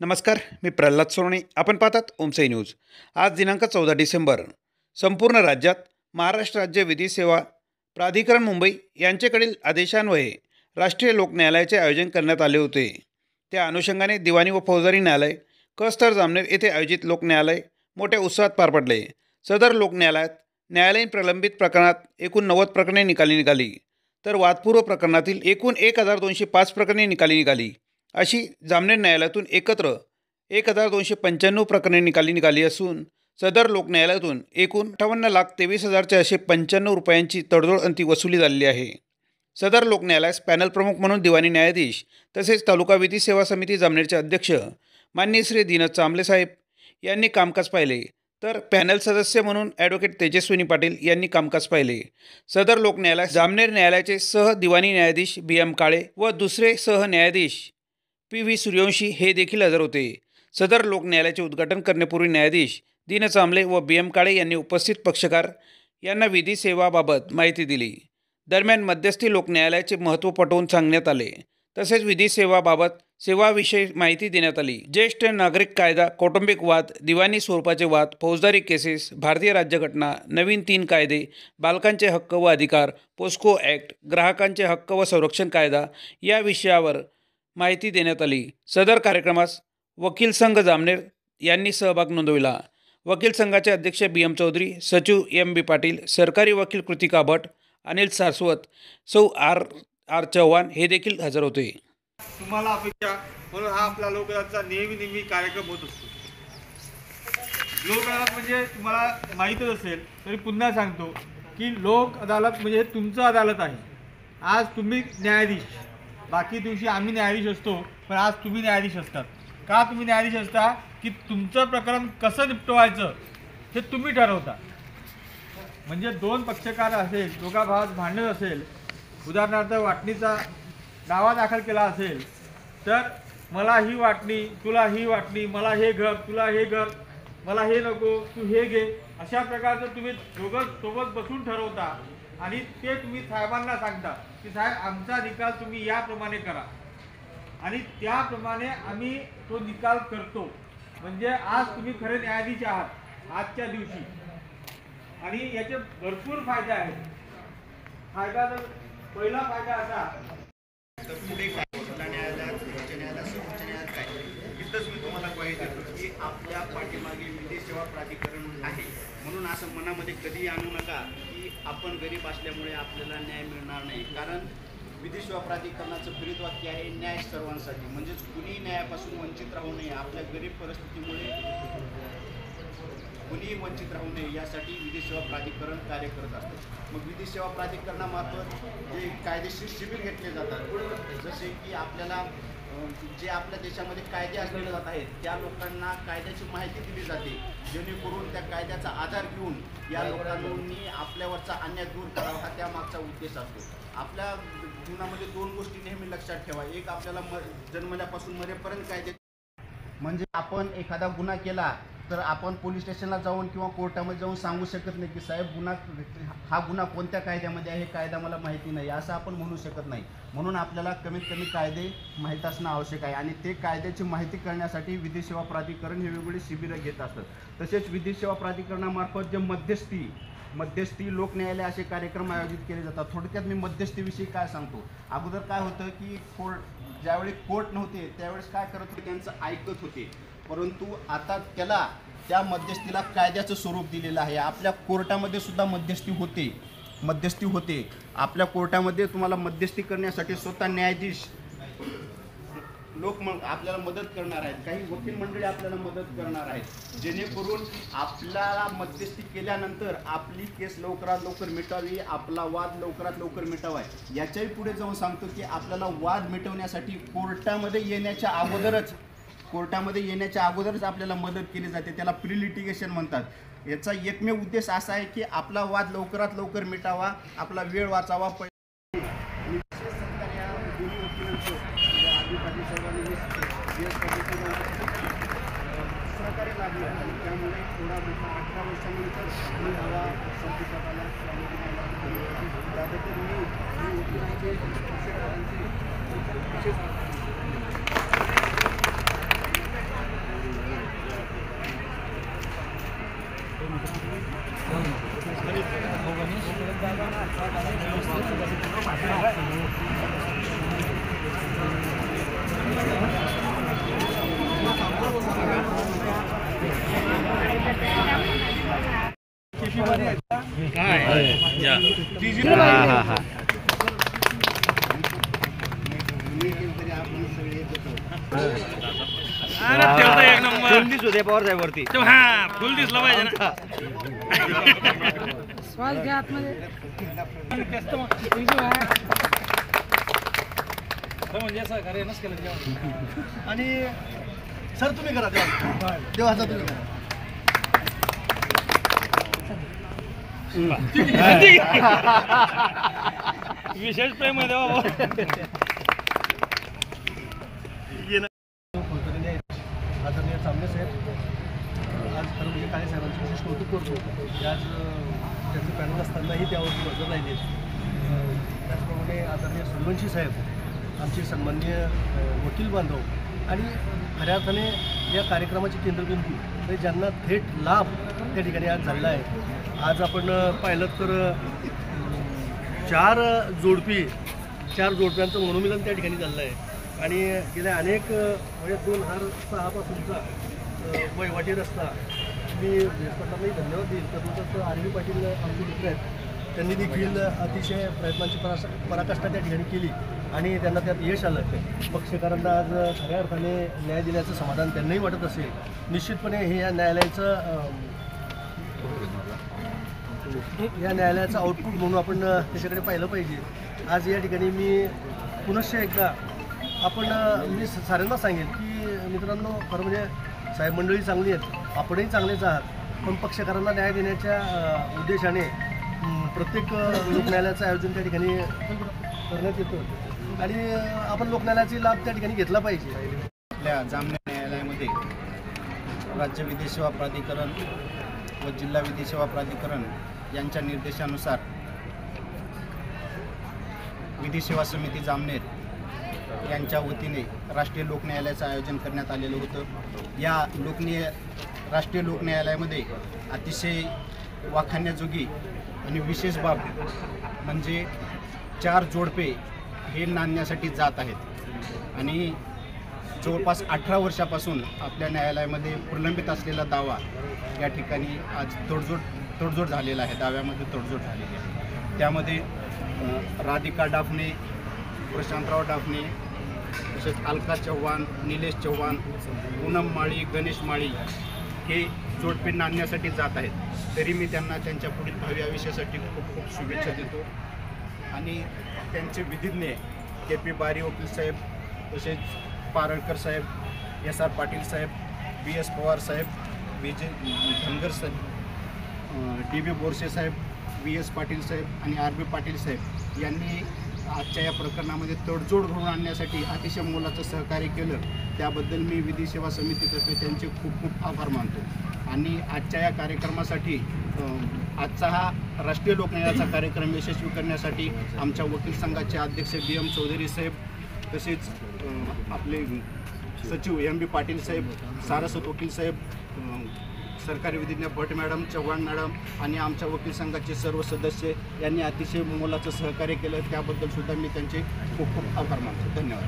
नमस्कार, मी प्रल्हाद सोरणे. आपण पाहतात ओमसाई न्यूज. आज दिनांक 14 डिसेंबर. संपूर्ण राज्यात महाराष्ट्र राज्य विधी सेवा प्राधिकरण मुंबई यांच्याकडील आदेशान्वये राष्ट्रीय लोक न्यायालयाचे आयोजन करण्यात आले होते. त्या अनुषंगाने दिवाणी व फौजदारी न्यायालय कस्तर जामनेर येथे आयोजित लोक न्यायालय मोठ्या उत्साहात पार पडले. सदर लोक न्यायालयात न्यायालयीन प्रलंबित प्रकरणात एकूण 90 प्रकरणे निघाली, तर वादपूर्व प्रकरणातील एकूण 1205 प्रकरणे निघाली. अशी जामनेर न्यायालयातून एकत्र 1295 प्रकरणे निघाली असून सदर लोक न्यायालयातून एकूण 58,23,495 रुपयांची तडजोड अंती वसुली झालेली आहे. सदर लोक न्यायालयास पॅनल प्रमुख म्हणून दिवाणी न्यायाधीश तसेच तालुका विधी सेवा समिती जामनेरचे अध्यक्ष माननीय श्री दीनथ चांबले साहेब यांनी कामकाज पाहिले, तर पॅनल सदस्य म्हणून ॲडव्होकेट तेजस्विनी पाटील यांनी कामकाज पाहिले. सदर लोक न्यायालयास जामनेर न्यायालयाचे सह दिवाणी न्यायाधीश BM काळे व दुसरे सह न्यायाधीश PV सूर्यवंशी हे देखील हजर होते. सदर लोक न्यायालयाचे उद्घाटन करण्यापूर्वी न्यायाधीश दीनथ चांबले व BM काळे यांनी उपस्थित पक्षकार यांना विधी सेवाबाबत माहिती दिली. दरम्यान मध्यस्थी लोक न्यायालयाचे महत्त्व पटवून सांगण्यात आले. तसेच विधी सेवाबाबत सेवाविषयी माहिती देण्यात आली. ज्येष्ठ नागरिक कायदा, कौटुंबिक वाद, दिवाणी स्वरूपाचे वाद, फौजदारी केसेस, भारतीय राज्यघटना, नवीन 3 कायदे, बालकांचे हक्क व अधिकार, पोस्को ॲक्ट, ग्राहकांचे हक्क व संरक्षण कायदा या विषयावर माहिती देण्यात आली. सदर कार्यक्रमास वकील संघ जामनेर यांनी सहभाग नोंदविला. वकील संघाचे अध्यक्ष BM चौधरी, सचिव MB पाटील, सरकारी वकील कृतिका भट, अनिल सारस्वत, सौ R चव्हाण हे देखील हजर होते. तुम्हाला अपेक्षा म्हणून हा आपला लोक अदालतचा नेहमी कार्यक्रम होत असतो. लोक अदालत म्हणजे तुम्हाला माहीतच असेल तरी पुन्हा सांगतो की लोक अदालत म्हणजे तुमचं अदालत आहे. आज तुम्ही न्यायाधीश, बाकी दिवशी आम्ही न्यायाधीश असतो, पण आज तुम्ही न्यायाधीश असतात. का तुम्ही न्यायाधीश असता? की तुमचं प्रकरण कसं निपटवायचं हे तुम्ही ठरवता. म्हणजे 2 पक्षकार असेल, दोघा भावात भांडण असेल, उदाहरणार्थ वाटणीचा दावा दाखल केला असेल, तर मला ही वाटणी, तुला ही वाटणी, मला हे घर, तुला हे घर, मला हे नको, तू हे घे, अशा प्रकारचं तुम्ही दोघं सोबत बसून ठरवता आणि ते तुम्ही साहेबांना सांगता की साहेब आमचा निकाल तुम्ही याप्रमाणे करा आणि त्याप्रमाणे आम्ही तो निकाल करतो. म्हणजे आज तुम्ही खरे न्यायाधीश आहात आजच्या दिवशी आणि याचे भरपूर फायदे आहेत. पहिला फायदा असा तर पुढे काय जिल्हा न्यायालयात, उच्च न्यायालयात, सर्वोच्च न्यायालयात काय इथंच मी तुम्हाला ग्वाही देतो की आपल्या पाठीमागे विधी सेवा प्राधिकरण आहे. म्हणून असं मनामध्ये कधीही आणू नका की आपण गरीब असल्यामुळे आपल्याला न्याय मिळणार नाही. कारण विधी सेवा प्राधिकरणाचं प्रेरित वाक्य आहे न्याय सर्वांसाठी. म्हणजेच कुणी न्यायापासून वंचित राहू नये. आपल्या गरीब परिस्थितीमुळे कुणीही वंचित राहू नये यासाठी विधी सेवा प्राधिकरण कार्य करत असतं. मग विधी सेवा प्राधिकरणामार्फत जे कायदेशीर शिबिर घेतले जातात, जसे की आपल्याला जे आपल्या देशामध्ये कायदे असलेले जात आहेत त्या लोकांना कायद्याची माहिती दिली जाते, जेणेकरून त्या कायद्याचा आधार घेऊन या लोकांनी आपल्यावरचा अन्याय दूर करावा हा त्यामागचा उद्देश असतो. आपल्या जीवनामध्ये 2 गोष्टी नेहमी लक्षात ठेवा. एक आपल्याला जन्मल्यापासून मरेपर्यंत कायदे, म्हणजे आपण एखादा गुन्हा केला तर आपण पोलीस स्टेशनला जाऊन किंवा कोर्टामध्ये जाऊन सांगू शकत नाही की साहेब हा गुन्हा कोणत्या कायद्यामध्ये आहे, कायदा मला माहिती नाही, असं आपण म्हणू शकत नाही. म्हणून आपल्याला कमीत कमी कायदे माहीत असणं आवश्यक आहे आणि ते कायद्याची माहिती करण्यासाठी विधी सेवा प्राधिकरण हे वेगवेगळी शिबिरं घेत असतात. तसेच विधी सेवा प्राधिकरणामार्फत जे मध्यस्थी लोक न्यायालय असे कार्यक्रम आयोजित केले जातात. थोडक्यात मी मध्यस्थीविषयी काय सांगतो. अगोदर काय होतं की ज्यावेळी कोर्ट नव्हते त्यावेळेस काय करत होते, त्यांचं ऐकत होते. परंतु आता त्या मध्यस्थीला कायद्याचं स्वरूप दिलेलं आहे. आपल्या कोर्टामध्ये सुद्धा मध्यस्थी होते. आपल्या कोर्टामध्ये तुम्हाला मध्यस्थी करण्यासाठी स्वतः न्यायाधीश लोक आपल्याला मदत करणार आहेत. काही वकील मंडळी आपल्याला मदत करणार आहेत, जेणेकरून आपल्याला मध्यस्थी केल्यानंतर आपली केस लवकरात लवकर मिटावी, आपला वाद लवकरात लवकर मिटावा. याच्याही पुढे जाऊन सांगतो की आपल्याला वाद मिटवण्यासाठी कोर्टामध्ये येण्याच्या अगोदरच आपल्याला मदत केली जाते. त्याला प्री लिटिगेशन म्हणतात. याचा एकमेव उद्देश असा आहे की आपला वाद लवकरात लवकर मिटावा, आपला वेळ वाचावा. सहकार्य लाभलं आणि त्यामुळे थोडा मोठा 18 वर्षानंतर मी हवा संपुष्टात आला. त्याबद्दल मी वकिलांचे विशेष एक नंबर फुल दिसू दे पवार साहेब वरती हा फुल दिसला पाहिजे ना श्वास घ्या आतमध्ये म्हणजे असं कार्यानच केलं आणि सर तुम्ही करा देवाचा तुम्ही करा विशेष प्रेम आहे देवा आदरणीय चांबले साहेब आज खरं म्हणजे काळे साहेबांचं विशेष कौतुक करतो की आज त्यांचं पॅनल असतानाही त्यावरती नजर राहिली त्याचप्रमाणे आदरणीय सूर्यवंशी साहेब आमचे सन्माननीय वकील बांधव आणि खऱ्या अर्थाने या कार्यक्रमाची केंद्रबिंदू म्हणजे ज्यांना थेट लाभ त्या ठिकाणी आज झालेला आहे. आज आपण पाहिलं तर 4 जोडप्यांचं मनोमिलन त्या ठिकाणी झालं आहे आणि गेल्या अनेक म्हणजे 2006 पासूनचा वहिवाटी रस्ता मी भेटपटालाही धन्यवाद देईल. तसंच आर.व्ही. पाटील आमचे मित्र आहेत त्यांनी देखील अतिशय प्रयत्नांची पराकाष्ठा त्या ठिकाणी केली आणि त्यांना त्यात यश आलं. पक्षकारांना आज खऱ्या अर्थाने न्याय दिल्याचं समाधान त्यांनाही वाटत असेल. निश्चितपणे हे या न्यायालयाचं आउटपुट म्हणून आपण त्याच्याकडे पाहिलं पाहिजे. आज या ठिकाणी मी पुनश्च एकदा मी साऱ्यांना सांगेल की मित्रांनो खरं म्हणजे साहेब मंडळी चांगली आहेत, आपणही चांगलेच आहात, पण पक्षकारांना न्याय देण्याच्या उद्देशाने प्रत्येक लोकन्यायालयाचं आयोजन त्या ठिकाणी करण्यात येतं आणि आपण लोकन्यायालयाचा लाभ त्या ठिकाणी घेतला पाहिजे. आपल्या जामनेर न्यायालयामध्ये राज्य विधी सेवा प्राधिकरण व जिल्हा विधी सेवा प्राधिकरण यांच्या निर्देशानुसार विधी सेवा समिती जामनेर यांच्या वतीने राष्ट्रीय लोकन्यायालयाचं आयोजन करण्यात आलेलं होतं. या राष्ट्रीय लोकन्यायालयामध्ये अतिशय वाखाणण्याजोगी आणि विशेष बाब म्हणजे 4 जोडपे हे नांदण्यासाठी जात आहेत आणि जवळपास 18 वर्षापासून आपल्या न्यायालयामध्ये प्रलंबित असलेला दावा या ठिकाणी आज तडजोड झालेला आहे. दाव्यामध्ये तडजोड झालेली आहे. त्यामध्ये राधिका डाफणे, प्रशांतराव डाफणे, तसेच अलका चव्हाण, निलेश चव्हाण, पूनम माळी, गणेश माळी हे जोडपे नांदण्यासाठी जात आहेत. तरी मी त्यांना त्यांच्या पुढील भावी आयुष्यासाठी खूप खूप शुभेच्छा देतो आणि त्यांचे विधिज्ञ के.पी. बारी वकील साहेब, तसेच पारळकर साहेब, S.R. पाटील साहेब, B.S. पवार साहेब, विजय धनगर साहेब, D.B. बोरसे साहेब, V.S. पाटील साहेब आणि R.B. पाटील साहेब यांनी आजच्या या प्रकरणामध्ये तडजोड घडवून आणण्यासाठी अतिशय मोलाचं सहकार्य केलं. त्याबद्दल मी विधी सेवा समितीतर्फे त्यांचे खूप खूप आभार मानतो. आणि आजच्या या कार्यक्रमासाठी आजचा हा राष्ट्रीय लोकन्यायाचा कार्यक्रम यशस्वी करण्यासाठी आमच्या वकील संघाचे अध्यक्ष B.M. चौधरी साहेब, तसेच आपले सचिव M.B. पाटील साहेब, सारस्वत वकील साहेब, सरकारी विधिज्ञ भट मॅडम, चव्हाण मॅडम आणि आमच्या वकील संघाचे सर्व सदस्य यांनी अतिशय मोलाचं सहकार्य केलं. त्याबद्दल सुद्धा मी त्यांचे खूप खूप आभार मानतो. धन्यवाद.